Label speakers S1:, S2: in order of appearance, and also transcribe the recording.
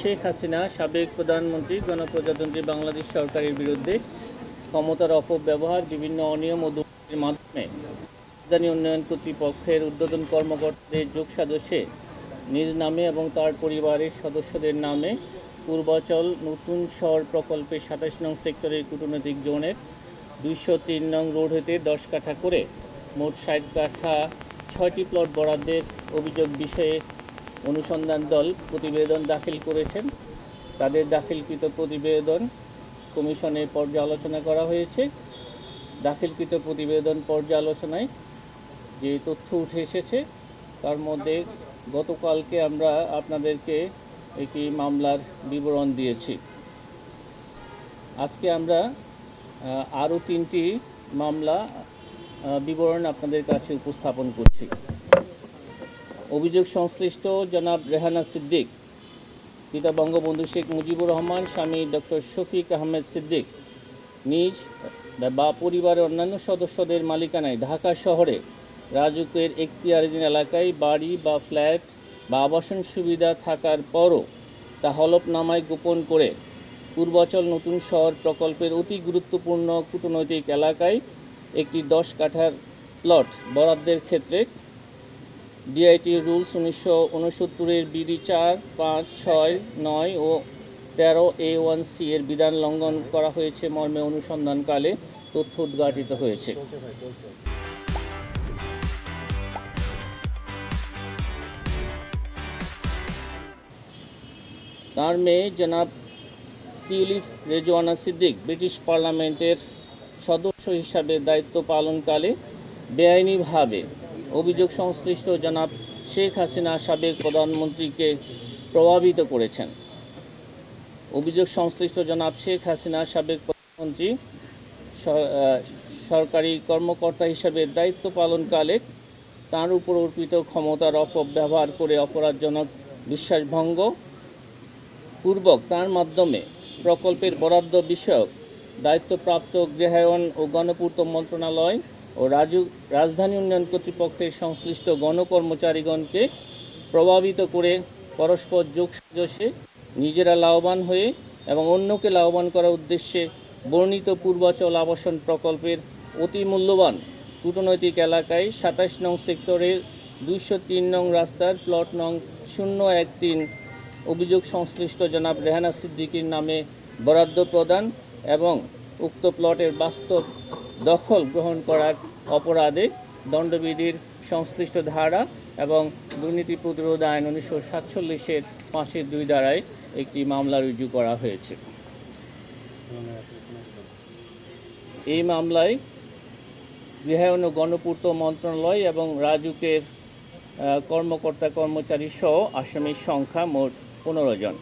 S1: শেখ হাসিনা সাবেক প্রধানমন্ত্রী গণপ্রজাতন্ত্রী বাংলাদেশ সরকারের বিরুদ্ধে ক্ষমতার অপব্যবহার, বিভিন্ন অনিয়ম ও দুর্নীতির মাধ্যমে রাজধানী উন্নয়ন কর্তৃপক্ষের ঊর্ধ্বতন কর্মকর্তাদের যোগসাজশে নিজ নামে এবং তার পরিবারের সদস্যদের নামে পূর্বাচল নতুন শহর প্রকল্পের ২৭ নং সেক্টরের কূটনৈতিক জোনের ২০৩ নং রোড হতে ১০ কাঠা করে মোট ৬০ কাঠা ৬টি প্লট বরাদ্দের অভিযোগ বিষয়ে অনুসন্ধান দল প্রতিবেদন দাখিল করেছেন। তাদের দাখিলকৃত প্রতিবেদন কমিশনে পর্যালোচনা করা হয়েছে। দাখিলকৃত প্রতিবেদন পর্যালোচনায় যে তথ্য উঠে এসেছে তার মধ্যে গতকালকে আমরা আপনাদেরকে একটি মামলার বিবরণ দিয়েছি। আজকে আমরা আরও ৩টি মামলা বিবরণ আপনাদের কাছে উপস্থাপন করছি। অভিযোগ সংশ্লিষ্ট জনাব রেহানা সিদ্দিক, পিতা বঙ্গবন্ধু শেখ মুজিবুর রহমান, স্বামী ডক্টর শফিক আহমেদ সিদ্দিক নিজ বা পরিবারের অন্যান্য সদস্যদের মালিকানায় ঢাকা শহরে রাজুকের এখতিয়ারাধীন এলাকায় বাড়ি বা ফ্ল্যাট বা আবাসন সুবিধা থাকার পরও তা হলফনামায় গোপন করে পূর্বাচল নতুন শহর প্রকল্পের অতি গুরুত্বপূর্ণ কূটনৈতিক এলাকায় একটি ১০ কাঠার প্লট বরাদ্দের ক্ষেত্রে ডিআইটি রুলস ১৯৬৯-এর বিধি ৪, ৫, ৬, ৯ ও ১৩A1C এর বিধান লঙ্ঘন করা হয়েছে মর্মে অনুসন্ধানকালে তথ্য উদ্ঘাটিত হয়েছে। তার মেয়ে জনাব টিউলিপ রেজওয়ানা সিদ্দিক ব্রিটিশ পার্লামেন্টের সদস্য হিসাবে দায়িত্ব পালনকালে বেআইনিভাবে অভিযোগ সংশ্লিষ্ট জনাব শেখ হাসিনা সাবেক প্রধানমন্ত্রীকে প্রভাবিত করেছেন। অভিযোগ সংশ্লিষ্ট জনাব শেখ হাসিনা সাবেক প্রধানমন্ত্রী সরকারি কর্মকর্তা হিসাবে দায়িত্ব পালনকালে তার উপর অর্পিত ক্ষমতার অপব্যবহার করে অপরাধজনক বিশ্বাসভঙ্গ পূর্বক তার মাধ্যমে প্রকল্পের বরাদ্দ বিষয়ক দায়িত্বপ্রাপ্ত গৃহায়ন ও গণপূর্ত মন্ত্রণালয় ও রাজধানী উন্নয়ন কর্তৃপক্ষের সংশ্লিষ্ট গণকর্মচারীগণকে প্রভাবিত করে পরস্পর যোগসাজশে নিজেরা লাভবান হয়ে এবং অন্যকে লাভবান করার উদ্দেশ্যে বর্ণিত পূর্বাচল আবাসন প্রকল্পের অতি মূল্যবান কূটনৈতিক এলাকায় ২৭ নং সেক্টরের ২০৩ নং রাস্তার প্লট নং ০১৩ অভিযোগ সংশ্লিষ্ট জনাব রেহানা সিদ্দিকীর নামে বরাদ্দ প্রদান এবং উক্ত প্লটের বাস্তব দখল গ্রহণ করার অপরাধে দণ্ডবিধির সংশ্লিষ্ট ধারা এবং দুর্নীতি প্রতিরোধ আইন ১৯৪৭-এর ৫-২ ধারায় একটি মামলা রুজু করা হয়েছে। এই মামলায় গৃহায়ন ও গণপূর্ত মন্ত্রণালয় এবং রাজুকের কর্মকর্তা কর্মচারী সহ আসামির সংখ্যা মোট ১৫ জন।